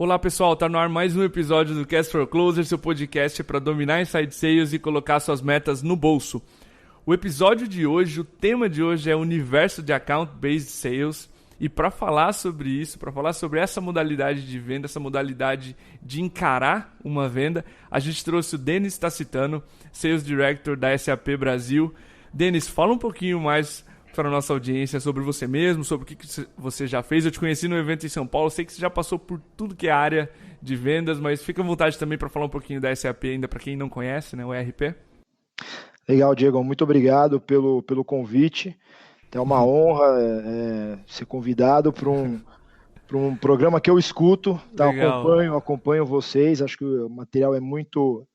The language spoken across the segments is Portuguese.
Olá pessoal, tá no ar mais um episódio do Cast for Closer, seu podcast para dominar inside sales e colocar suas metas no bolso. O episódio de hoje, o tema de hoje é o universo de Account-Based Sales. E para falar sobre isso, para falar sobre essa modalidade de venda, essa modalidade de encarar uma venda, a gente trouxe o Denis Tacitano, Sales Director da SAP Brasil. Denis, fala um pouquinho mais para a nossa audiência sobre você mesmo, sobre o que você já fez. Eu te conheci no evento em São Paulo, sei que você já passou por tudo que é área de vendas, mas fica à vontade também para falar um pouquinho da SAP ainda para quem não conhece, né, o ERP. Legal, Diego, muito obrigado pelo convite. É uma honra ser convidado para um programa que eu escuto, tá? Acompanho vocês, acho que o material é muito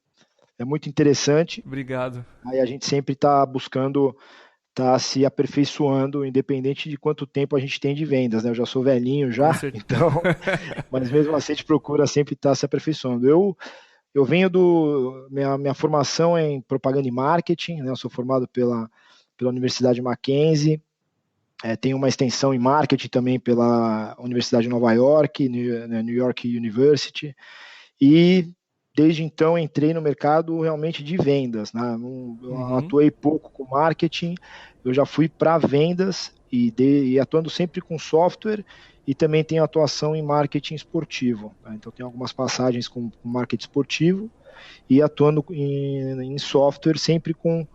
interessante. Obrigado. Aí a gente sempre está buscando se aperfeiçoando, independente de quanto tempo a gente tem de vendas, né? Eu já sou velhinho já, então, mas mesmo assim a gente procura sempre estar se aperfeiçoando. Eu venho minha formação é em propaganda e marketing, né? Eu sou formado pela Universidade Mackenzie, tenho uma extensão em marketing também pela Universidade de Nova York, New York University, e desde então entrei no mercado realmente de vendas, né? Eu atuei pouco com marketing, eu já fui para vendas e atuando sempre com software, e também tenho atuação em marketing esportivo, né? Então tenho algumas passagens com marketing esportivo e atuando em software sempre com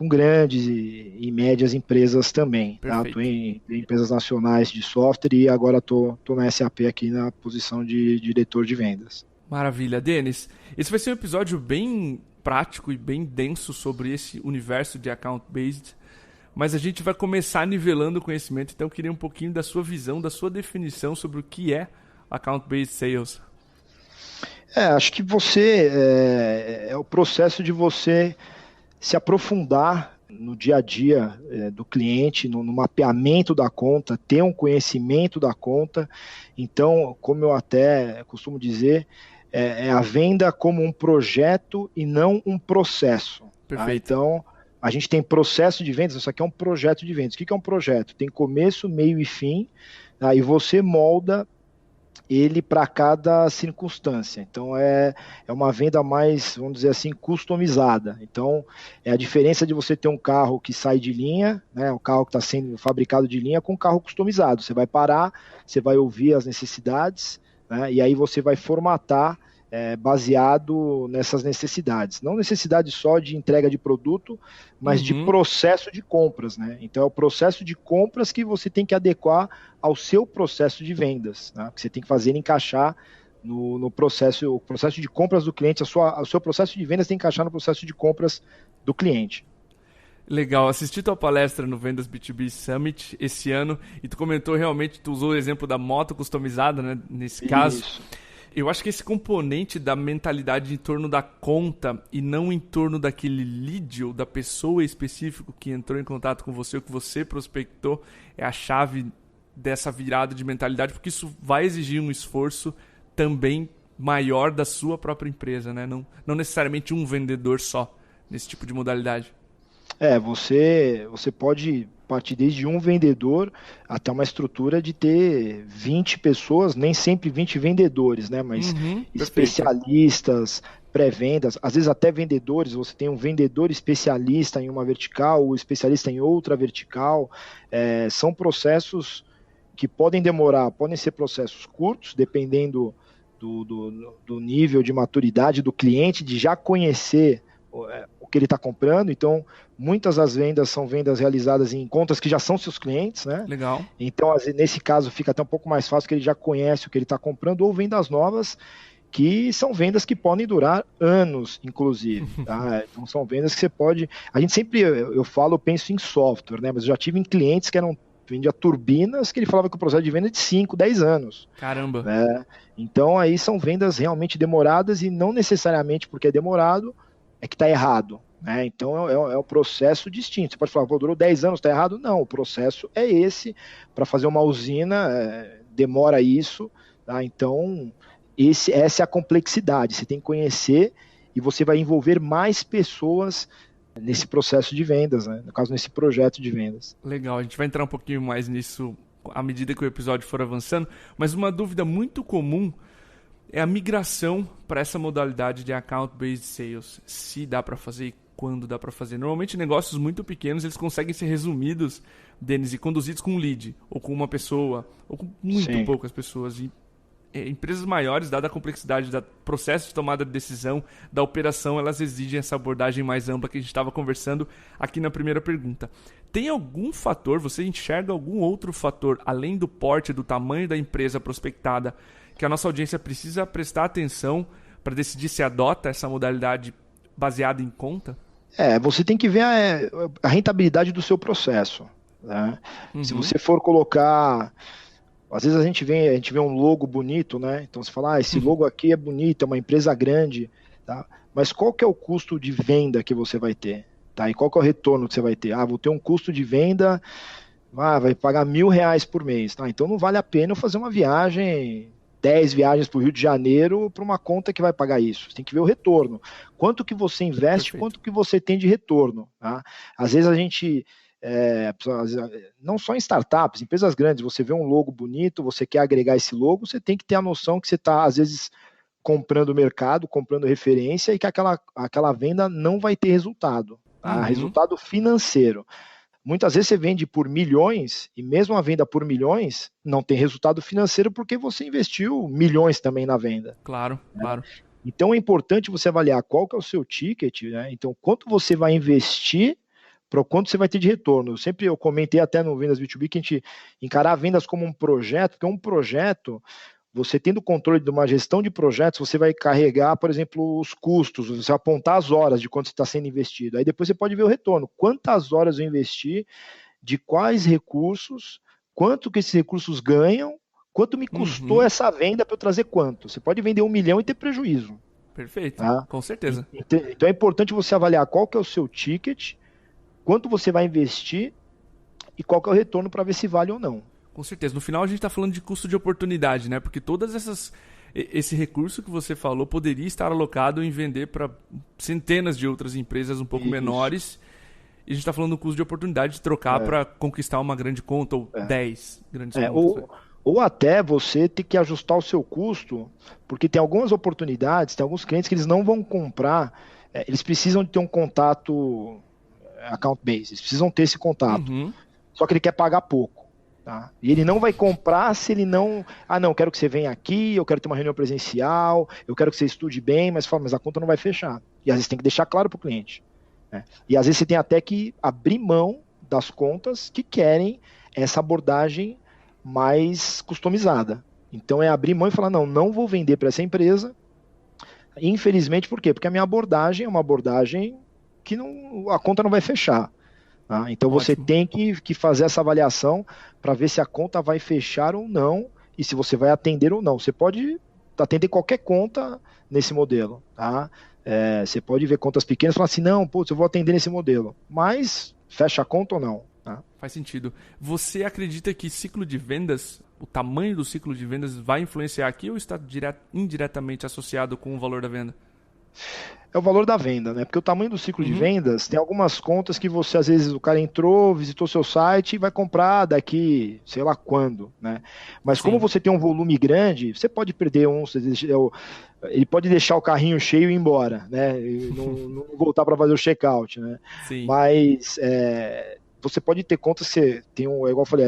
grandes e médias empresas também. Tá? Atuei em empresas nacionais de software e agora estou na SAP aqui na posição de diretor de vendas. Maravilha, Denis. Esse vai ser um episódio bem prático e bem denso sobre esse universo de account-based, mas a gente vai começar nivelando o conhecimento, então eu queria um pouquinho da sua visão, da sua definição sobre o que é account-based sales. Acho que é o processo de você se aprofundar no dia a dia do cliente, no mapeamento da conta, ter um conhecimento da conta. Então, como eu até costumo dizer, é a venda como um projeto e não um processo. Perfeito. Tá? Então, a gente tem processo de vendas, isso aqui é um projeto de vendas. O que é um projeto? Tem começo, meio e fim, tá? E você molda ele para cada circunstância. Então é uma venda mais, vamos dizer assim, customizada. Então é a diferença de você ter um carro que sai de linha, né, um carro que está sendo fabricado de linha, com um carro customizado. Você vai parar, você vai ouvir as necessidades, né, e aí você vai formatar baseado nessas necessidades. Não necessidade só de entrega de produto, mas de processo de compras, né? Então é o processo de compras que você tem que adequar ao seu processo de vendas, né? Que você tem que fazer encaixar no processo, o processo de compras do cliente, o seu processo de vendas tem que encaixar no processo de compras do cliente. Legal, assisti tua palestra no Vendas B2B Summit esse ano e tu comentou realmente, tu usou o exemplo da moto customizada, né, nesse caso. Eu acho que esse componente da mentalidade em torno da conta e não em torno daquele lead ou da pessoa específica que entrou em contato com você ou que você prospectou é a chave dessa virada de mentalidade, porque isso vai exigir um esforço também maior da sua própria empresa, né? Não necessariamente um vendedor só nesse tipo de modalidade. Você pode partir desde um vendedor até uma estrutura de ter 20 pessoas, nem sempre 20 vendedores, né? Mas especialistas, pré-vendas, às vezes até vendedores, você tem um vendedor especialista em uma vertical, o especialista em outra vertical. São processos que podem ser processos curtos, dependendo do nível de maturidade do cliente, de já conhecer o que ele está comprando. Então, muitas das vendas são vendas realizadas em contas que já são seus clientes, né? Legal. Então, nesse caso, fica até um pouco mais fácil, porque ele já conhece o que ele está comprando, ou vendas novas, que são vendas que podem durar anos, inclusive. Tá? Então, são vendas que você pode... A gente sempre, eu penso em software, né? Mas eu já tive em clientes que vendia turbinas, que ele falava que o processo de venda é de 5, 10 anos. Caramba. Né? Então, aí são vendas realmente demoradas, e não necessariamente porque é demorado é que está errado, né? Então é um processo distinto. Você pode falar, durou 10 anos, está errado? Não, o processo é esse. Para fazer uma usina, demora isso, tá? Então essa é a complexidade. Você tem que conhecer e você vai envolver mais pessoas nesse processo de vendas, né? No caso, nesse projeto de vendas. Legal, a gente vai entrar um pouquinho mais nisso à medida que o episódio for avançando, mas uma dúvida muito comum é a migração para essa modalidade de account-based sales. Se dá para fazer e quando dá para fazer. Normalmente negócios muito pequenos eles conseguem ser resumidos, Denis, e conduzidos com um lead, ou com uma pessoa, ou com muito poucas pessoas. E empresas maiores, dada a complexidade do processo de tomada de decisão, da operação, elas exigem essa abordagem mais ampla que a gente estava conversando aqui na primeira pergunta. Tem algum fator, você enxerga algum outro fator, além do porte, do tamanho da empresa prospectada, que a nossa audiência precisa prestar atenção para decidir se adota essa modalidade baseada em conta? Você tem que ver a rentabilidade do seu processo, né? Se você for colocar... Às vezes a gente vê um logo bonito, né? Então você fala, esse logo aqui é bonito, é uma empresa grande, tá? Mas qual que é o custo de venda que você vai ter? Tá? E qual que é o retorno que você vai ter? Vou ter um custo de venda, vai pagar R$1.000 por mês, tá? Então não vale a pena eu fazer uma viagem, 10 viagens para o Rio de Janeiro para uma conta que vai pagar isso. Você tem que ver o retorno. Quanto que você investe, Perfeito. Quanto que você tem de retorno, tá? Às vezes a gente... não só em startups, empresas grandes, você vê um logo bonito, você quer agregar esse logo, você tem que ter a noção que você está, às vezes, comprando mercado, comprando referência e que aquela venda não vai ter resultado, tá? Resultado financeiro. Muitas vezes você vende por milhões e mesmo a venda por milhões não tem resultado financeiro porque você investiu milhões também na venda. Claro, né? Claro. Então é importante você avaliar qual que é o seu ticket, né? Então quanto você vai investir para o quanto você vai ter de retorno. Eu comentei até no Vendas B2B que a gente encarar vendas como um projeto, porque um projeto, você tendo controle de uma gestão de projetos, você vai carregar, por exemplo, os custos, você vai apontar as horas de quanto está sendo investido. Aí depois você pode ver o retorno. Quantas horas eu investi, de quais recursos, quanto que esses recursos ganham, quanto me custou essa venda para eu trazer quanto. Você pode vender 1 milhão e ter prejuízo. Perfeito, tá? Com certeza. Então é importante você avaliar qual que é o seu ticket, quanto você vai investir e qual que é o retorno para ver se vale ou não. Com certeza. No final a gente está falando de custo de oportunidade, né? Porque esse recurso que você falou poderia estar alocado em vender para centenas de outras empresas um pouco menores. E a gente está falando do custo de oportunidade de trocar para conquistar uma grande conta ou 10 grandes contas. Ou até você ter que ajustar o seu custo, porque tem algumas oportunidades, tem alguns clientes que eles não vão comprar, eles precisam de ter um contato account-based, eles precisam ter esse contato. Só que ele quer pagar pouco. Tá? E ele não vai comprar se ele não... não, quero que você venha aqui, eu quero ter uma reunião presencial, eu quero que você estude bem, mas a conta não vai fechar. E às vezes tem que deixar claro para o cliente. Né? E às vezes você tem até que abrir mão das contas que querem essa abordagem mais customizada. Então é abrir mão e falar, não vou vender para essa empresa. Infelizmente, por quê? Porque a minha abordagem é uma abordagem que a conta não vai fechar. Tá? Então você tem que fazer essa avaliação para ver se a conta vai fechar ou não e se você vai atender ou não. Você pode atender qualquer conta nesse modelo. Tá? Você pode ver contas pequenas e falar assim, não, eu vou atender nesse modelo. Mas fecha a conta ou não? Tá? Faz sentido. Você acredita que ciclo de vendas, o tamanho do ciclo de vendas vai influenciar aqui ou está indiretamente associado com o valor da venda? É o valor da venda, né? Porque o tamanho do ciclo de vendas, tem algumas contas que você, às vezes, o cara entrou, visitou seu site e vai comprar daqui, sei lá quando, né? Mas como você tem um volume grande, você pode perder ele pode deixar o carrinho cheio e ir embora, né? E não voltar para fazer o checkout, né? Sim. Mas você pode ter contas que você tem igual eu falei,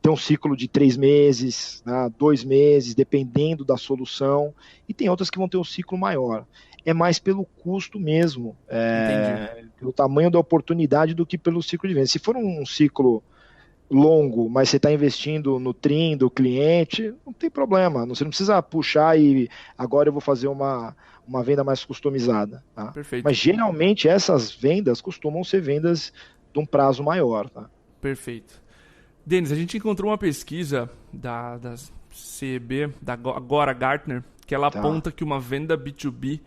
tem um ciclo de 3 meses, né, 2 meses, dependendo da solução, e tem outras que vão ter um ciclo maior. É mais pelo custo mesmo, pelo tamanho da oportunidade do que pelo ciclo de venda. Se for um ciclo longo, mas você está investindo no trim do cliente, não tem problema, você não precisa puxar e agora eu vou fazer uma venda mais customizada. Tá? Perfeito. Mas geralmente essas vendas costumam ser vendas de um prazo maior. Tá? Perfeito. Denis, a gente encontrou uma pesquisa da CEB, da agora Gartner, que ela aponta que uma venda B2B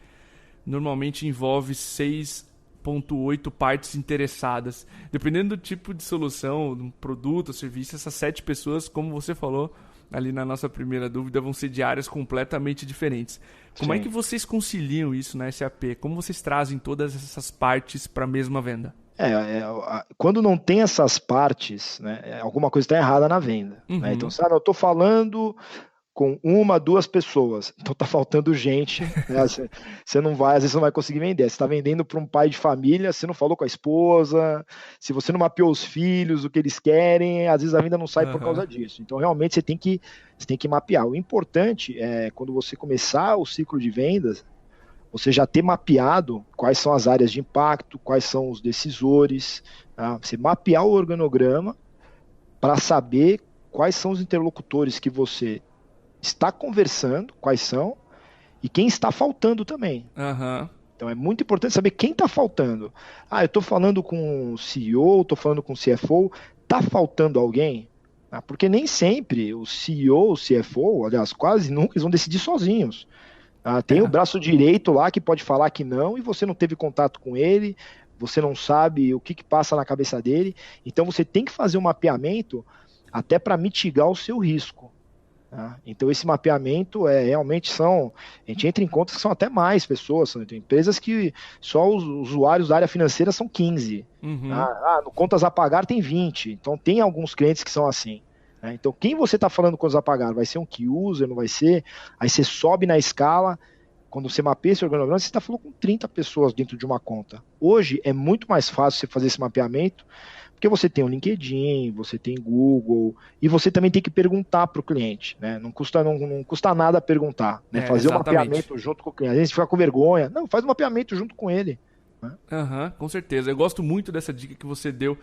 normalmente envolve 6,8 partes interessadas. Dependendo do tipo de solução, do produto, serviço, essas 7 pessoas, como você falou ali na nossa primeira dúvida, vão ser de áreas completamente diferentes. Como é que vocês conciliam isso na SAP? Como vocês trazem todas essas partes para a mesma venda? Quando não tem essas partes, né, alguma coisa está errada na venda. Né? Então, eu estou falando com 1, 2 pessoas. Então tá faltando gente, né? Você não vai, às vezes você não vai conseguir vender. Você está vendendo para um pai de família, você não falou com a esposa, se você não mapeou os filhos, o que eles querem, às vezes a venda não sai por causa disso. Então realmente você tem que mapear. O importante é, quando você começar o ciclo de vendas, você já ter mapeado quais são as áreas de impacto, quais são os decisores, tá? Você mapear o organograma para saber quais são os interlocutores que você está conversando, quais são, e quem está faltando também. Então é muito importante saber quem está faltando. Eu estou falando com o CEO, estou falando com o CFO, está faltando alguém? Porque nem sempre o CEO, o CFO, aliás, quase nunca, eles vão decidir sozinhos. Tem o braço direito lá que pode falar que não, e você não teve contato com ele, você não sabe o que passa na cabeça dele, então você tem que fazer um mapeamento até para mitigar o seu risco. Então esse mapeamento realmente a gente entra em contas que são até mais pessoas, tem empresas que só os usuários da área financeira são 15, no contas a pagar tem 20, então tem alguns clientes que são assim, né? Então quem você está falando contas a pagar, vai ser um key user, não vai ser, aí você sobe na escala, quando você mapeia esse organograma, você está falando com 30 pessoas dentro de uma conta. Hoje é muito mais fácil você fazer esse mapeamento, porque você tem o LinkedIn, você tem Google, e você também tem que perguntar para o cliente, né? Não custa nada perguntar, né? Fazer um mapeamento junto com o cliente. Às vezes fica com vergonha. Não, faz um mapeamento junto com ele. Né? Com certeza. Eu gosto muito dessa dica que você deu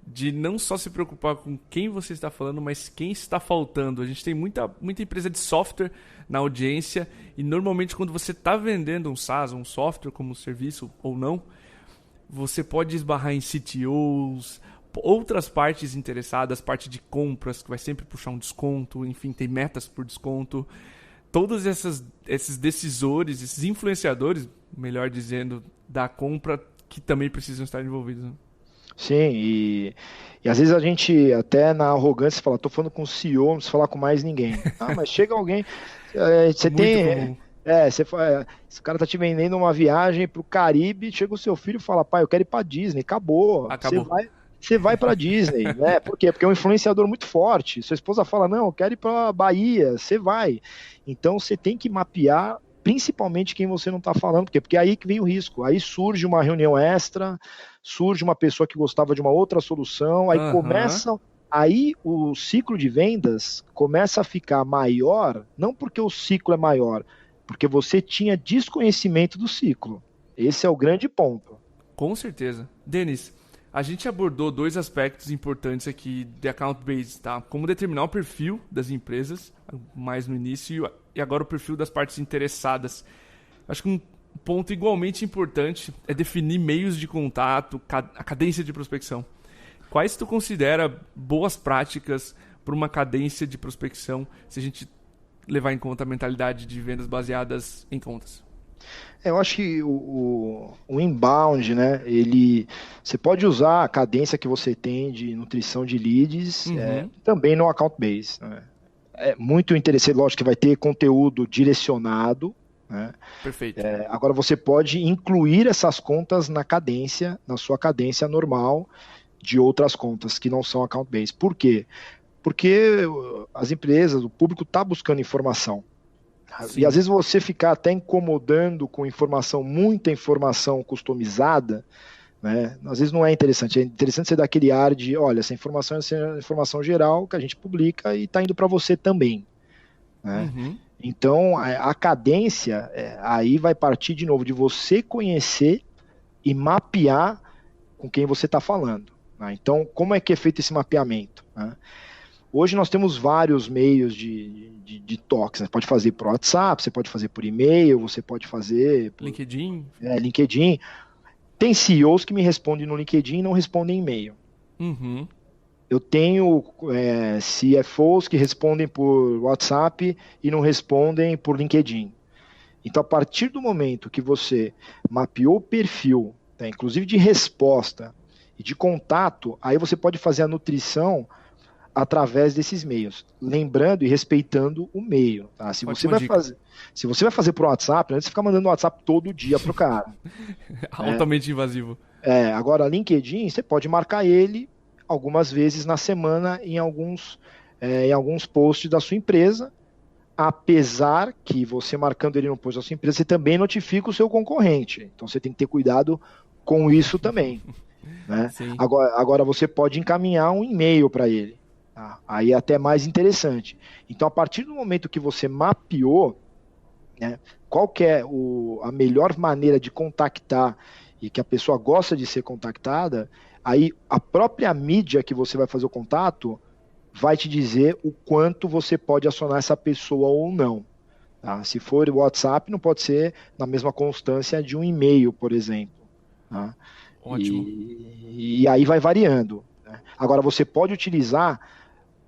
de não só se preocupar com quem você está falando, mas quem está faltando. A gente tem muita empresa de software na audiência, e normalmente quando você está vendendo um SaaS, um software como serviço ou não, você pode esbarrar em CTOs, outras partes interessadas, parte de compras, que vai sempre puxar um desconto, enfim, tem metas por desconto. Todos esses decisores, esses influenciadores, melhor dizendo, da compra, que também precisam estar envolvidos. Né? Sim, e às vezes a gente até na arrogância fala, tô falando com o CEO, não preciso falar com mais ninguém. Mas chega alguém, você muito tem... comum. Esse cara tá te vendendo uma viagem pro Caribe, chega o seu filho e fala, pai, eu quero ir pra Disney, acabou. Você vai para Disney, né? Por quê? Porque é um influenciador muito forte. Sua esposa fala, não, eu quero ir para Bahia, você vai. Então você tem que mapear principalmente quem você não está falando, porque é aí que vem o risco. Aí surge uma reunião extra, surge uma pessoa que gostava de uma outra solução, aí aí o ciclo de vendas começa a ficar maior, não porque o ciclo é maior, porque você tinha desconhecimento do ciclo. Esse é o grande ponto. Com certeza. Denis, a gente abordou 2 aspectos importantes aqui de account based, tá? Como determinar o perfil das empresas, mais no início, e agora o perfil das partes interessadas. Acho que um ponto igualmente importante é definir meios de contato, a cadência de prospecção. Quais tu considera boas práticas para uma cadência de prospecção, se a gente levar em conta a mentalidade de vendas baseadas em contas? Eu acho que o inbound, né, você pode usar a cadência que você tem de nutrição de leads também no account base. Né? É muito interessante, lógico que vai ter conteúdo direcionado. Né? Perfeito. Agora você pode incluir essas contas na sua cadência normal de outras contas que não são account base. Por quê? Porque as empresas, o público está buscando informação. Sim. E às vezes você ficar até incomodando com muita informação customizada, né? Às vezes não é interessante. É interessante você dar aquele ar de, olha, essa informação é informação geral que a gente publica e está indo para você também. Né? Então, a cadência aí vai partir de novo de você conhecer e mapear com quem você está falando. Né? Então, como é que é feito esse mapeamento? Né? Hoje nós temos vários meios de toques. Você pode fazer por WhatsApp, você pode fazer por e-mail, você pode fazer por LinkedIn. Tem CEOs que me respondem no LinkedIn e não respondem em e-mail. Eu tenho CFOs que respondem por WhatsApp e não respondem por LinkedIn. Então, a partir do momento que você mapeou o perfil, tá, inclusive de resposta e de contato, aí você pode fazer a nutrição através desses meios, lembrando e respeitando o meio. Tá? Se você vai fazer por WhatsApp, não é você ficar mandando WhatsApp todo dia pro cara. Altamente invasivo. Agora, LinkedIn, você pode marcar ele algumas vezes na semana em alguns posts da sua empresa, apesar que você marcando ele no post da sua empresa, você também notifica o seu concorrente. Então você tem que ter cuidado com isso também. Né? Sim. Agora você pode encaminhar um e-mail para ele. Tá? Aí é até mais interessante. Então, a partir do momento que você mapeou, né, qual que é a melhor maneira de contactar e que a pessoa gosta de ser contactada, aí a própria mídia que você vai fazer o contato vai te dizer o quanto você pode acionar essa pessoa ou não. Tá? Se for o WhatsApp, não pode ser na mesma constância de um e-mail, por exemplo. Tá? Ótimo. E aí vai variando. Né? Agora, você pode utilizar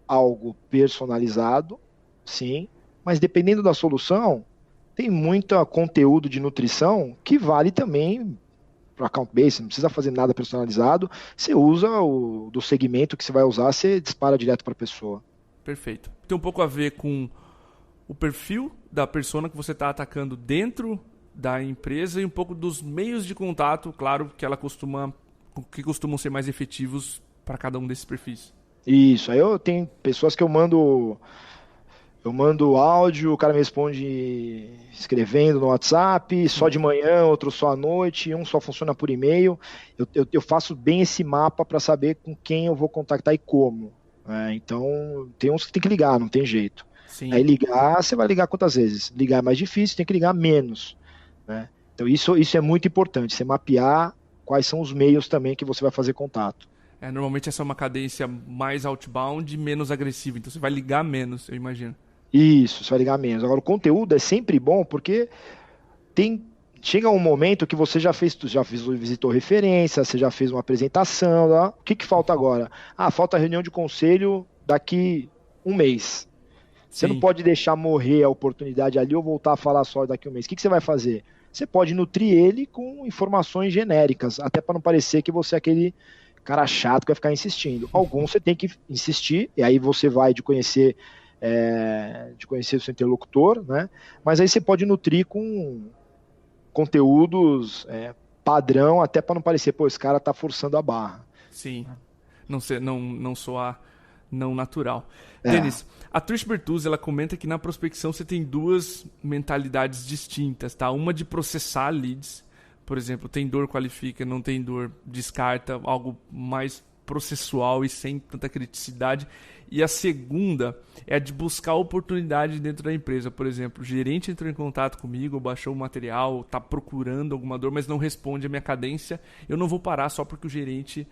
algo personalizado, sim, mas dependendo da solução, tem muito conteúdo de nutrição que vale também para account base, não precisa fazer nada personalizado, você usa o do segmento que você vai usar, você dispara direto para a pessoa. Perfeito. Tem um pouco a ver com o perfil da persona que você está atacando dentro da empresa e um pouco dos meios de contato, claro, que costumam ser mais efetivos para cada um desses perfis. Isso, aí eu tenho pessoas que eu mando áudio, o cara me responde escrevendo no WhatsApp, só de manhã, outro só à noite, um só funciona por e-mail. Eu faço bem esse mapa para saber com quem eu vou contactar e como. Né? Então, tem uns que tem que ligar, não tem jeito. Sim. Aí ligar, você vai ligar quantas vezes? Ligar é mais difícil, tem que ligar menos. Né? Então, isso é muito importante, você mapear quais são os meios também que você vai fazer contato. Normalmente essa é uma cadência mais outbound e menos agressiva, então você vai ligar menos, eu imagino. Isso, você vai ligar menos. Agora, o conteúdo é sempre bom porque chega um momento que você visitou referência, você já fez uma apresentação, tá? O que falta agora? Falta a reunião de conselho daqui um mês. Você não Sim. pode deixar morrer a oportunidade ali ou voltar a falar só daqui um mês. O que você vai fazer? Você pode nutrir ele com informações genéricas, até para não parecer que você é aquele cara chato que vai ficar insistindo. Alguns você tem que insistir, e aí você vai de conhecer o seu interlocutor, né? Mas aí você pode nutrir com conteúdos padrão, até para não parecer, pô, esse cara tá forçando a barra. Sim. Não soar não natural. É. Denis, a Trish Bertuzzi, ela comenta que na prospecção você tem duas mentalidades distintas, tá? Uma de processar leads, por exemplo, tem dor, qualifica, não tem dor, descarta, algo mais processual e sem tanta criticidade. E a segunda é a de buscar oportunidade dentro da empresa. Por exemplo, o gerente entrou em contato comigo, baixou o material, está procurando alguma dor, mas não responde a minha cadência. Eu não vou parar só porque o gerente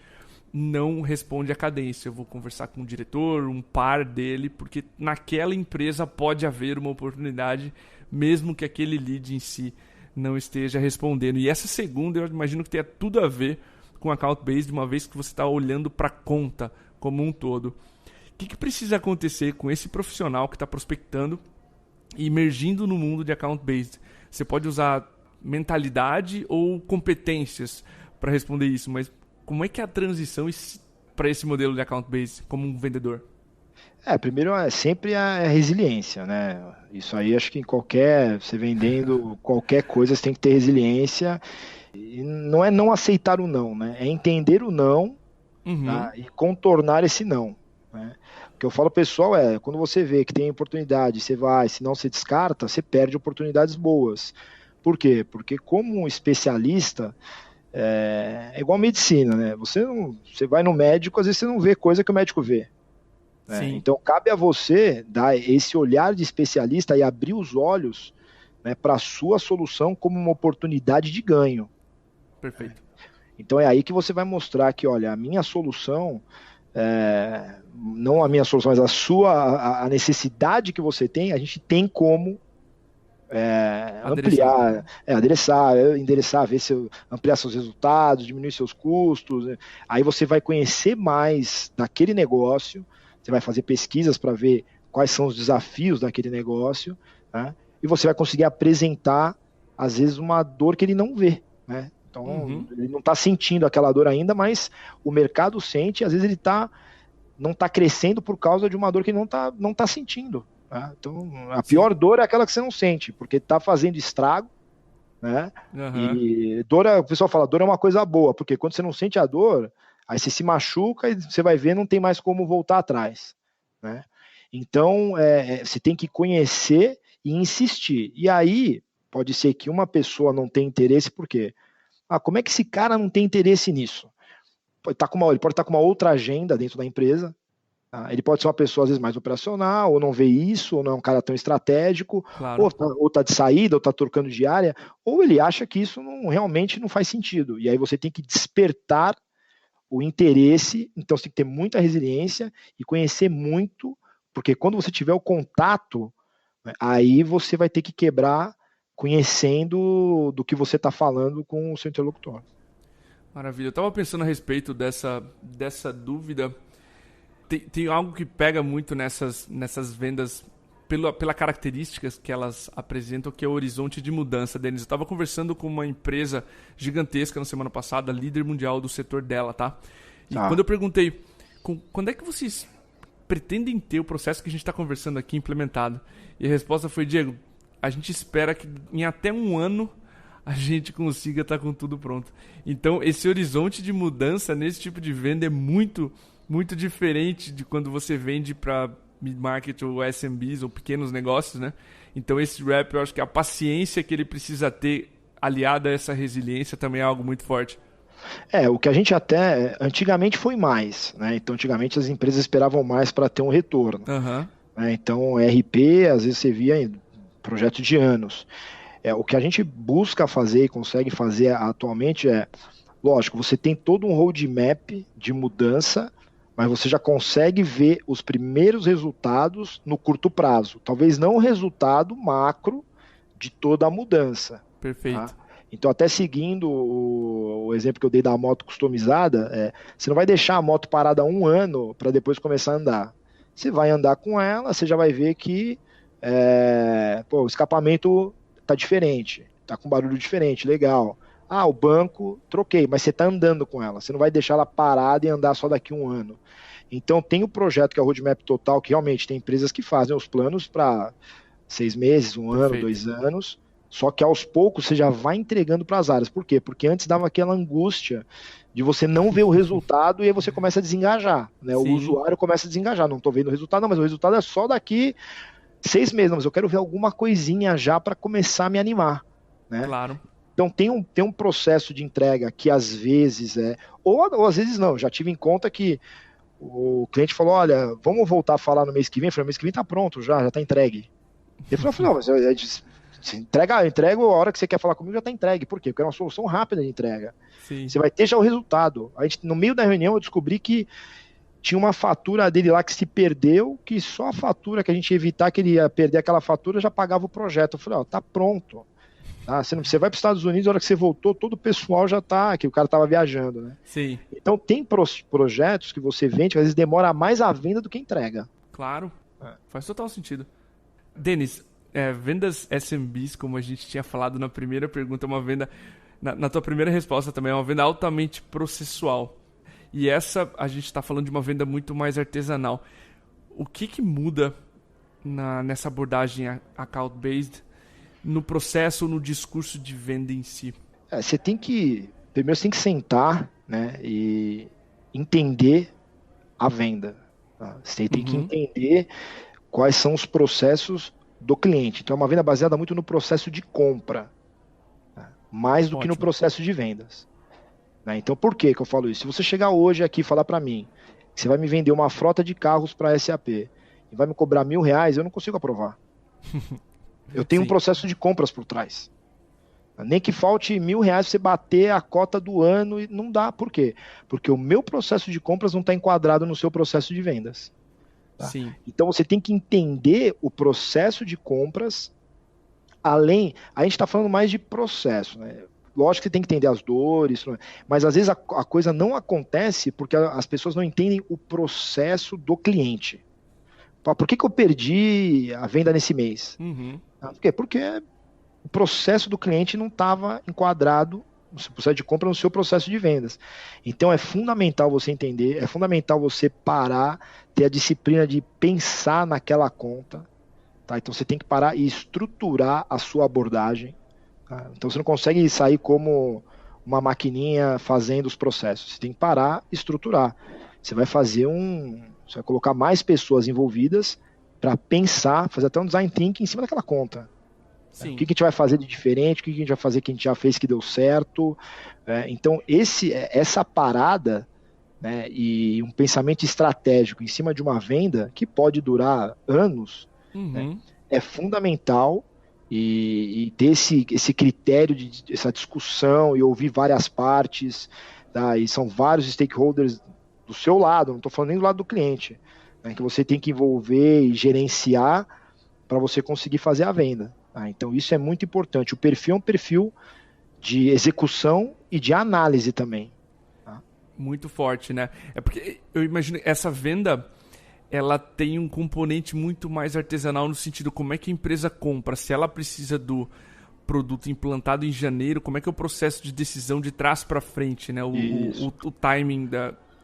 não responde a cadência. Eu vou conversar com o diretor, um par dele, porque naquela empresa pode haver uma oportunidade, mesmo que aquele lead em si não esteja respondendo. E essa segunda eu imagino que tenha tudo a ver com account based, uma vez que você está olhando para a conta como um todo. O que precisa acontecer com esse profissional que está prospectando e emergindo no mundo de account based? Você pode usar mentalidade ou competências para responder isso, mas como é que é a transição para esse modelo de account based como um vendedor? Primeiro sempre a resiliência, né? Isso aí acho que você vendendo qualquer coisa, você tem que ter resiliência. E não é não aceitar o não, né? É entender o não, tá? E contornar esse não. Né? O que eu falo pessoal quando você vê que tem oportunidade, você vai, se não você descarta, você perde oportunidades boas. Por quê? Porque como um especialista, é igual medicina, né? Você vai no médico, às vezes você não vê coisa que o médico vê. Né? Então cabe a você dar esse olhar de especialista e abrir os olhos, né, para a sua solução como uma oportunidade de ganho. Perfeito. Então é aí que você vai mostrar que, olha, a minha solução, não a minha solução, mas a necessidade que você tem, a gente tem como ampliar, adereçar, endereçar, ver se ampliar seus resultados, diminuir seus custos. Né? Aí você vai conhecer mais daquele negócio, você vai fazer pesquisas para ver quais são os desafios daquele negócio, né? E você vai conseguir apresentar, às vezes, uma dor que ele não vê, né? Então, ele não está sentindo aquela dor ainda, mas o mercado sente, às vezes ele não está crescendo por causa de uma dor que ele não tá sentindo. Né? Então, a pior dor é aquela que você não sente, porque está fazendo estrago, né? E dor, o pessoal fala, dor é uma coisa boa, porque quando você não sente a dor, aí você se machuca e você vai ver, não tem mais como voltar atrás. Né? Então, você tem que conhecer e insistir. E aí, pode ser que uma pessoa não tenha interesse, por quê? Como é que esse cara não tem interesse nisso? Ele pode estar com uma outra agenda dentro da empresa. Ele pode ser uma pessoa, às vezes, mais operacional, ou não vê isso, ou não é um cara tão estratégico, claro. ou tá de saída, ou tá trocando de área, ou ele acha que isso realmente não faz sentido. E aí você tem que despertar o interesse, então você tem que ter muita resiliência e conhecer muito, porque quando você tiver o contato, aí você vai ter que quebrar conhecendo do que você está falando com o seu interlocutor. Maravilha. Eu estava pensando a respeito dessa dúvida. Tem algo que pega muito nessas vendas pela características que elas apresentam, que é o horizonte de mudança, Denis. Eu estava conversando com uma empresa gigantesca na semana passada, líder mundial do setor dela, tá? E quando eu perguntei, quando é que vocês pretendem ter o processo que a gente está conversando aqui implementado? E a resposta foi, Diego, a gente espera que em até um ano a gente consiga estar com tudo pronto. Então, esse horizonte de mudança nesse tipo de venda é muito, muito diferente de quando você vende para mid-market ou SMBs ou pequenos negócios, né? Então, esse rep, eu acho que a paciência que ele precisa ter aliada a essa resiliência também é algo muito forte. O que a gente antigamente foi mais, né? Então, antigamente as empresas esperavam mais para ter um retorno. Uhum. Então, RP, às vezes você via em projetos de anos. O que a gente busca fazer e consegue fazer atualmente lógico, você tem todo um roadmap de mudança, mas você já consegue ver os primeiros resultados no curto prazo. Talvez não o resultado macro de toda a mudança. Perfeito. Tá? Então, até seguindo o exemplo que eu dei da moto customizada, você não vai deixar a moto parada 1 ano para depois começar a andar. Você vai andar com ela, você já vai ver que o escapamento está diferente, está com barulho diferente, legal. O banco, troquei, mas você está andando com ela. Você não vai deixar ela parada e andar só daqui 1 ano. Então, tem o projeto que é o Roadmap Total, que realmente tem empresas que fazem os planos para 6 meses, 1 ano, 2 anos. Só que aos poucos você já vai entregando para as áreas. Por quê? Porque antes dava aquela angústia de você não ver o resultado e aí você começa a desengajar. Né? O usuário começa a desengajar. Não estou vendo o resultado, não, mas o resultado é só daqui 6 meses. Não, mas eu quero ver alguma coisinha já para começar a me animar. Né? Claro. Então tem um processo de entrega que às vezes ou às vezes não. Já tive em conta que o cliente falou, olha, vamos voltar a falar no mês que vem. Eu falei, mês que vem tá pronto já tá entregue. Ele falou, não, mas você entrega a hora que você quer falar comigo, já tá entregue. Por quê? Porque é uma solução rápida de entrega. Sim. Você vai ter já o resultado. No meio da reunião eu descobri que tinha uma fatura dele lá que se perdeu, que só a fatura que a gente ia evitar que ele ia perder aquela fatura já pagava o projeto. Eu falei, tá pronto. Tá? Você vai para os Estados Unidos, a hora que você voltou, todo o pessoal já tá, que o cara estava viajando, né? Sim. Então tem projetos que você vende, que às vezes demora mais a venda do que a entrega. Claro, faz total sentido. Denis, vendas SMBs, como a gente tinha falado na primeira pergunta, é uma venda, na tua primeira resposta também, é uma venda altamente processual. E essa, a gente está falando de uma venda muito mais artesanal. O que muda nessa abordagem account-based, no processo, no discurso de venda em si? Primeiro você tem que sentar, né, e entender a venda. Tá? Você tem que entender quais são os processos do cliente. Então é uma venda baseada muito no processo de compra, tá? Mais do que no processo de vendas. Né? Então por que eu falo isso? Se você chegar hoje aqui e falar para mim que você vai me vender uma frota de carros para SAP e vai me cobrar R$1.000, eu não consigo aprovar. Eu tenho um processo de compras por trás. Nem que falte R$1.000 para você bater a cota do ano e não dá. Por quê? Porque o meu processo de compras não está enquadrado no seu processo de vendas. Tá? Sim. Então você tem que entender o processo de compras. A gente está falando mais de processo, né? Lógico que você tem que entender as dores, mas às vezes a coisa não acontece porque as pessoas não entendem o processo do cliente. Por que eu perdi a venda nesse mês? Por quê? Porque o processo do cliente não estava enquadrado no seu processo de compra, no seu processo de vendas. Então é fundamental você entender, é fundamental você parar, ter a disciplina de pensar naquela conta. Tá? Então você tem que parar e estruturar a sua abordagem. Tá? Então você não consegue sair como uma maquininha fazendo os processos. Você tem que parar e estruturar. Você vai fazer você vai colocar mais pessoas envolvidas para pensar, fazer até um design thinking em cima daquela conta. Sim. O que a gente vai fazer de diferente, o que a gente vai fazer que a gente já fez que deu certo. Então, essa parada, né, e um pensamento estratégico em cima de uma venda, que pode durar anos, né, é fundamental. E ter esse critério, essa discussão e ouvir várias partes, tá? E são vários stakeholders do seu lado, não estou falando nem do lado do cliente, né, que você tem que envolver e gerenciar para você conseguir fazer a venda. Tá? Então isso é muito importante. O perfil é um perfil de execução e de análise também. Tá? Muito forte, né? É porque eu imagino essa venda, ela tem um componente muito mais artesanal no sentido como é que a empresa compra, se ela precisa do produto implantado em janeiro, como é que é o processo de decisão de trás para frente, né? O timing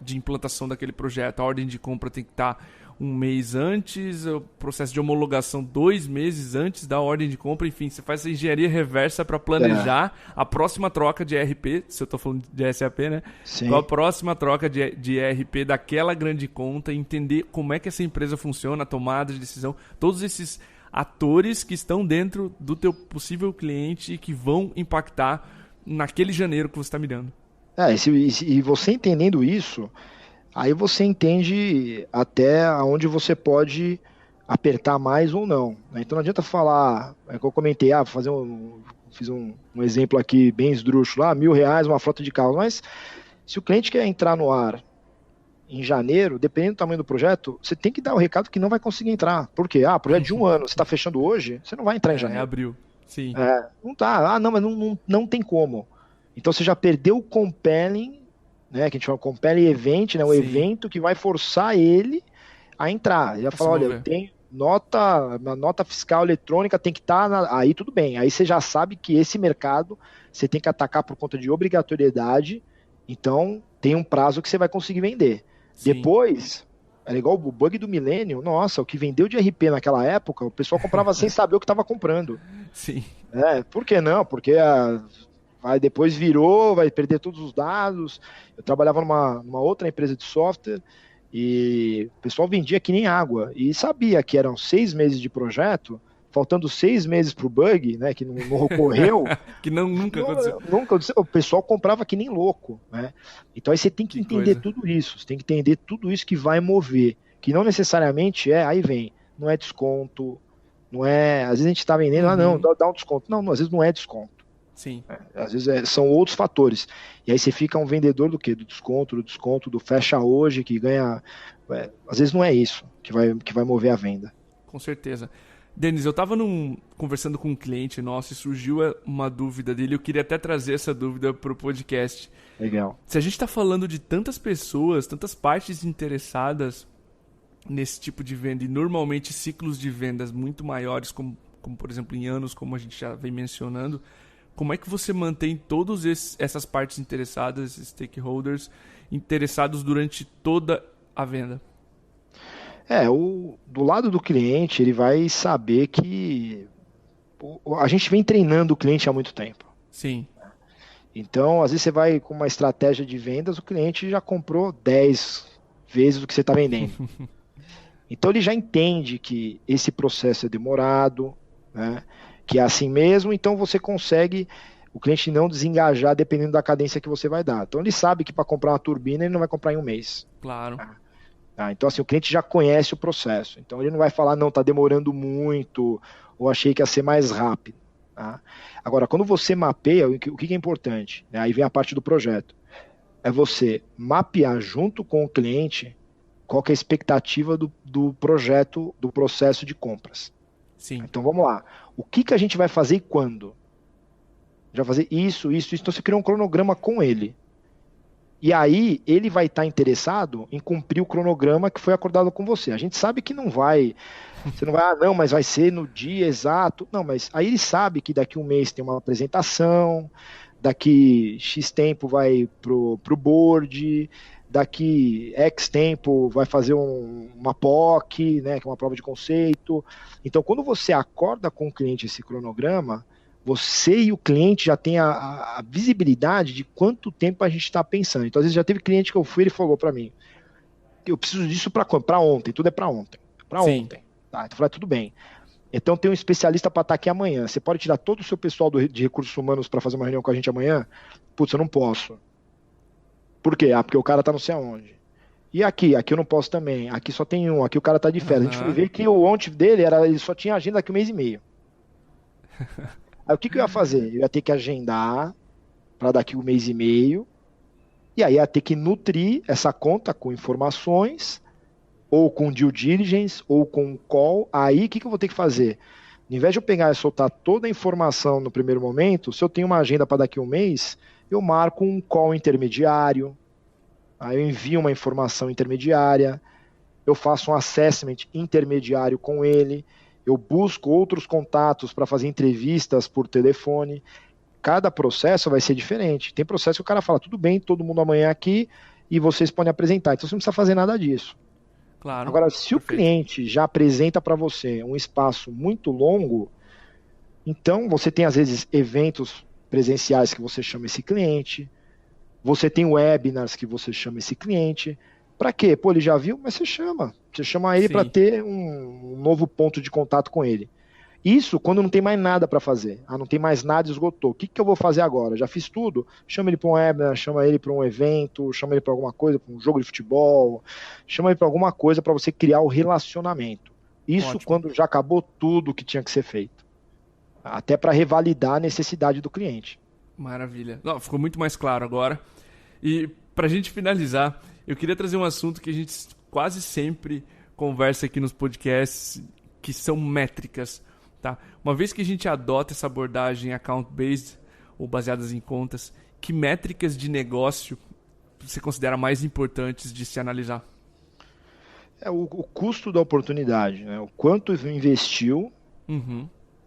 de implantação daquele projeto, a ordem de compra tem que estar um mês antes, o processo de homologação 2 meses antes da ordem de compra, enfim, você faz essa engenharia reversa para planejar a próxima troca de ERP, se eu estou falando de SAP, né? Sim. Qual a próxima troca de ERP daquela grande conta, entender como é que essa empresa funciona, a tomada de decisão, todos esses atores que estão dentro do teu possível cliente e que vão impactar naquele janeiro que você está mirando. E você entendendo isso, aí você entende até onde você pode apertar mais ou não. Né? Então não adianta falar, é que eu comentei, fiz um exemplo aqui bem esdrúxulo, R$1.000 uma frota de carros, mas se o cliente quer entrar no ar em janeiro, dependendo do tamanho do projeto, você tem que dar o recado que não vai conseguir entrar. Por quê? Projeto de 1 ano, você está fechando hoje, você não vai entrar em janeiro. É abril, sim. Não tá, não, mas não tem como. Então você já perdeu o compelling, né, que a gente chama compelling event, né, o evento que vai forçar ele a entrar. Ele vai falar, olha, eu tenho uma nota fiscal eletrônica tem que estar, aí tudo bem. Aí você já sabe que esse mercado você tem que atacar por conta de obrigatoriedade, então tem um prazo que você vai conseguir vender. Sim. Depois, era igual o bug do milênio, nossa, o que vendeu de RP naquela época, o pessoal comprava sem saber o que estava comprando. Sim. Por que não? Porque depois virou, vai perder todos os dados. Eu trabalhava numa outra empresa de software e o pessoal vendia que nem água. E sabia que eram 6 meses de projeto, faltando 6 meses para o bug, né, que não ocorreu. Que nunca aconteceu. Nunca aconteceu. O pessoal comprava que nem louco. Né? Então aí você tem que entender tudo isso. Você tem que entender tudo isso que vai mover. Que não necessariamente aí vem, não é desconto, não é. Às vezes a gente está vendendo, não, dá um desconto. Não, às vezes não é desconto. Sim. Às vezes são outros fatores. E aí você fica um vendedor do quê? Do desconto, do fecha hoje, que ganha. Às vezes não é isso que vai mover a venda. Com certeza. Denis, eu estava conversando com um cliente nosso e surgiu uma dúvida dele. Eu queria até trazer essa dúvida para o podcast. Legal. Se a gente está falando de tantas pessoas, tantas partes interessadas nesse tipo de venda e normalmente ciclos de vendas muito maiores, como por exemplo em anos, como a gente já vem mencionando, como é que você mantém todas essas partes interessadas, stakeholders, interessados durante toda a venda? Do lado do cliente, ele vai saber que a gente vem treinando o cliente há muito tempo. Sim. Então, às vezes você vai com uma estratégia de vendas, o cliente já comprou 10 vezes o que você está vendendo. Então, ele já entende que esse processo é demorado, né? Que é assim mesmo, então você consegue o cliente não desengajar dependendo da cadência que você vai dar. Então ele sabe que para comprar uma turbina ele não vai comprar em um mês. Claro. Então assim, o cliente já conhece o processo. Então ele não vai falar, não, está demorando muito, ou achei que ia ser mais rápido. Tá? Agora, quando você mapeia, o que é importante? Aí vem a parte do projeto. É você mapear junto com o cliente qual que é a expectativa do projeto, do processo de compras. Sim. Então vamos lá. O que a gente vai fazer e quando? A gente vai fazer isso. Então você cria um cronograma com ele. E aí ele vai estar interessado em cumprir o cronograma que foi acordado com você. A gente sabe que não vai. Você não vai, não, mas vai ser no dia exato. Não, mas aí ele sabe que daqui um mês tem uma apresentação, daqui X tempo vai pro board, daqui X tempo vai fazer uma POC, né, que é uma prova de conceito. Então, quando você acorda com o cliente esse cronograma, você e o cliente já tem a visibilidade de quanto tempo a gente está pensando. Então, às vezes já teve cliente que eu fui e ele falou para mim, eu preciso disso para ontem, tudo é para ontem. Para ontem. Tá, então eu falei, tudo bem. Então tem um especialista para estar aqui amanhã. Você pode tirar todo o seu pessoal de recursos humanos para fazer uma reunião com a gente amanhã? Putz, eu não posso. Por quê? Porque o cara tá não sei aonde. E aqui? Aqui eu não posso também. Aqui só tem um. Aqui o cara tá de férias. A gente foi ver que o ontem dele ele só tinha agenda daqui 1 mês e meio. Aí o que eu ia fazer? Eu ia ter que agendar para daqui 1 mês e meio. E aí ia ter que nutrir essa conta com informações, ou com due diligence, ou com call. Aí o que eu vou ter que fazer? Ao invés de eu pegar e soltar toda a informação no primeiro momento, se eu tenho uma agenda para daqui 1 mês, eu marco um call intermediário, aí eu envio uma informação intermediária, eu faço um assessment intermediário com ele, eu busco outros contatos para fazer entrevistas por telefone. Cada processo vai ser diferente. Tem processo que o cara fala, tudo bem, todo mundo amanhã aqui e vocês podem apresentar. Então você não precisa fazer nada disso. Claro. Agora, se o cliente já apresenta para você um espaço muito longo, então você tem às vezes eventos presenciais que você chama esse cliente, você tem webinars que você chama esse cliente. Para quê? Pô, ele já viu, mas você chama ele para ter um novo ponto de contato com ele. Isso quando não tem mais nada para fazer. Não tem mais nada, esgotou. O que eu vou fazer agora? Já fiz tudo? Chama ele para um webinar, chama ele para um evento, chama ele para alguma coisa, para um jogo de futebol, chama ele para alguma coisa para você criar o relacionamento. Isso ótimo. Quando já acabou tudo que tinha que ser feito. Até para revalidar a necessidade do cliente. Maravilha. Não, ficou muito mais claro agora. E para a gente finalizar, eu queria trazer um assunto que a gente quase sempre conversa aqui nos podcasts, que são métricas. Tá? Uma vez que a gente adota essa abordagem account-based ou baseadas em contas, que métricas de negócio você considera mais importantes de se analisar? O custo da oportunidade, né? O quanto investiu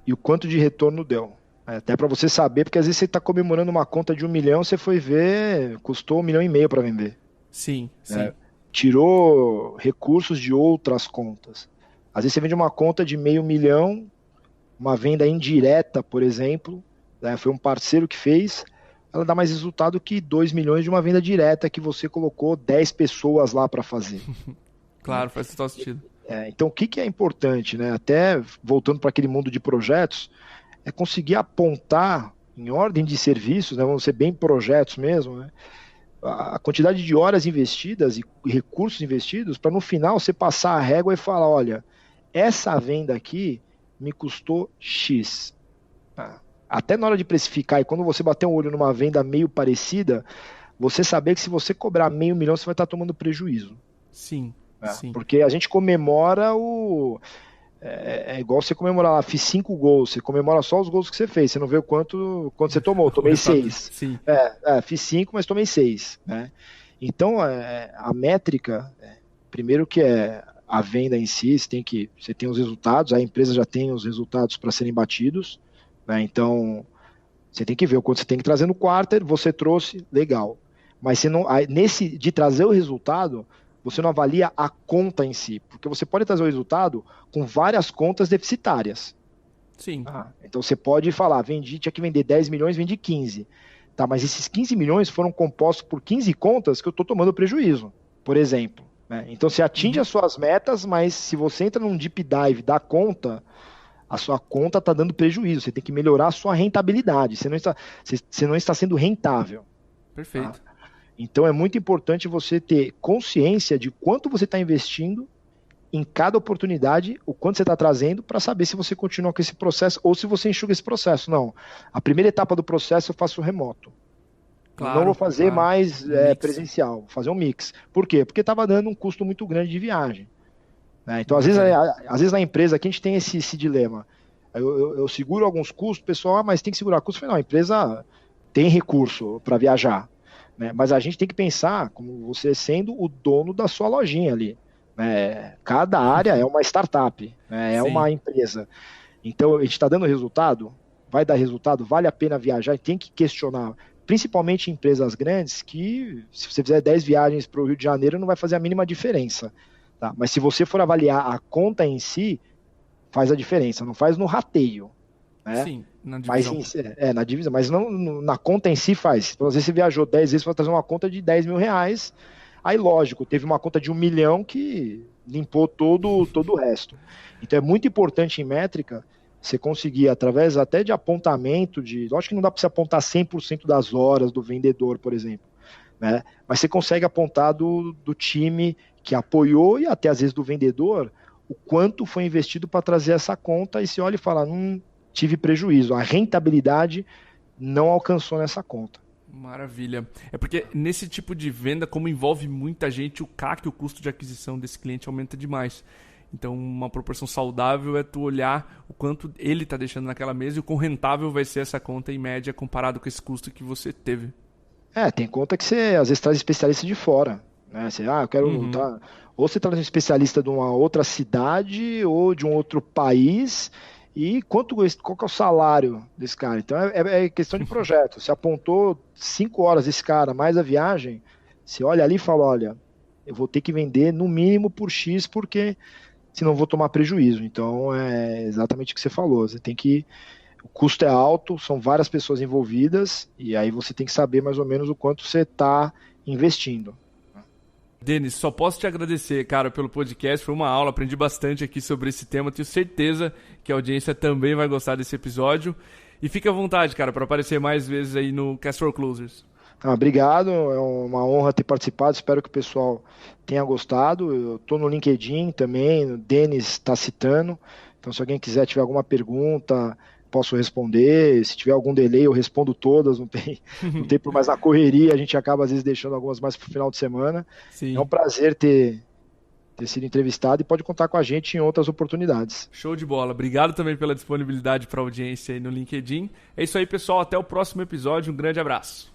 e o quanto de retorno deu. Até para você saber, porque às vezes você está comemorando uma conta de 1 milhão, você foi ver, custou 1,5 milhão para vender. Sim. Tirou recursos de outras contas. Às vezes você vende uma conta de 500 mil, uma venda indireta, por exemplo, né, foi um parceiro que fez, ela dá mais resultado que 2 milhões de uma venda direta que você colocou 10 pessoas lá para fazer. Claro, faz total sentido. Então, o que é importante, né? Até voltando para aquele mundo de projetos, é conseguir apontar em ordem de serviços, né, vão ser bem projetos mesmo, né, a quantidade de horas investidas e recursos investidos para no final você passar a régua e falar, olha, essa venda aqui me custou X. Até na hora de precificar, e quando você bater um olho numa venda meio parecida, você saber que se você cobrar 500 mil, você vai estar tomando prejuízo. Sim. Porque a gente comemora É igual você comemorar lá, fiz 5 gols, você comemora só os gols que você fez, você não vê o quanto você tomou, tomei 6. Sim. Fiz 5, mas tomei 6. Né? Então, a métrica, primeiro que é a venda em si, você tem os resultados, a empresa já tem os resultados para serem batidos, né? Então você tem que ver o quanto você tem que trazer no quarter, você trouxe, legal. Mas você não, nesse de trazer o resultado, você não avalia a conta em si, porque você pode trazer o resultado com várias contas deficitárias. Sim. Então você pode falar, tinha que vender 10 milhões, vendi 15. Tá, mas esses 15 milhões foram compostos por 15 contas que eu estou tomando prejuízo, por exemplo. Né? Então você atinge as suas metas, mas se você entra num deep dive da conta, a sua conta está dando prejuízo. Você tem que melhorar a sua rentabilidade. Você não está sendo rentável. Perfeito. Tá? Então é muito importante você ter consciência de quanto você está investindo em cada oportunidade, o quanto você está trazendo, para saber se você continua com esse processo ou se você enxuga esse processo. Não, a primeira etapa do processo eu faço remoto. Claro, não vou fazer mais presencial, vou fazer um mix. Por quê? Porque estava dando um custo muito grande de viagem. Né? Então, às vezes na empresa aqui a gente tem esse dilema. Eu seguro alguns custos, o pessoal, mas tem que segurar custos. Eu falei, não, a empresa tem recurso para viajar. Né? Mas a gente tem que pensar como você sendo o dono da sua lojinha ali. Né? Cada área é uma startup, né? É uma empresa. Então, a gente está dando resultado, vai dar resultado, vale a pena viajar, e tem que questionar, principalmente em empresas grandes, que se você fizer 10 viagens para o Rio de Janeiro, não vai fazer a mínima diferença. Tá? Mas se você for avaliar a conta em si, faz a diferença, não faz no rateio. Né? Sim, na divisão. Na divisão, mas não na conta em si faz. Então, às vezes você viajou 10 vezes para trazer uma conta de 10 mil reais, Aí, lógico, teve uma conta de 1 milhão que limpou todo o resto. Então é muito importante em métrica você conseguir, através até de apontamento, lógico que não dá para você apontar 100% das horas do vendedor, por exemplo, né? Mas você consegue apontar do time que apoiou e até às vezes do vendedor, o quanto foi investido para trazer essa conta, e você olha e fala, não tive prejuízo, a rentabilidade não alcançou nessa conta. Maravilha. É porque nesse tipo de venda, como envolve muita gente, o CAC, o custo de aquisição desse cliente, aumenta demais. Então, uma proporção saudável é tu olhar o quanto ele está deixando naquela mesa e o quão rentável vai ser essa conta em média comparado com esse custo que você teve. Tem conta que você às vezes traz especialista de fora, né? Eu quero ou você traz um especialista de uma outra cidade ou de um outro país, e qual que é o salário desse cara? Então é questão de projeto. Você apontou 5 horas desse cara, mais a viagem, você olha ali e fala, olha, eu vou ter que vender no mínimo por X, porque senão eu vou tomar prejuízo. Então é exatamente o que você falou. O custo é alto, são várias pessoas envolvidas, e aí você tem que saber mais ou menos o quanto você está investindo. Denis, só posso te agradecer, cara, pelo podcast. Foi uma aula, aprendi bastante aqui sobre esse tema. Tenho certeza que a audiência também vai gostar desse episódio. E fique à vontade, cara, para aparecer mais vezes aí no Cast for Closers. Obrigado, é uma honra ter participado, espero que o pessoal tenha gostado. Eu estou no LinkedIn também, o Denis está citando, então se alguém tiver alguma pergunta, posso responder. Se tiver algum delay, eu respondo todas, não tem por mais na correria, a gente acaba às vezes deixando algumas mais para o final de semana. Sim. É um prazer ter sido entrevistado, e pode contar com a gente em outras oportunidades. Show de bola. Obrigado também pela disponibilidade para a audiência aí no LinkedIn. É isso aí, pessoal. Até o próximo episódio. Um grande abraço.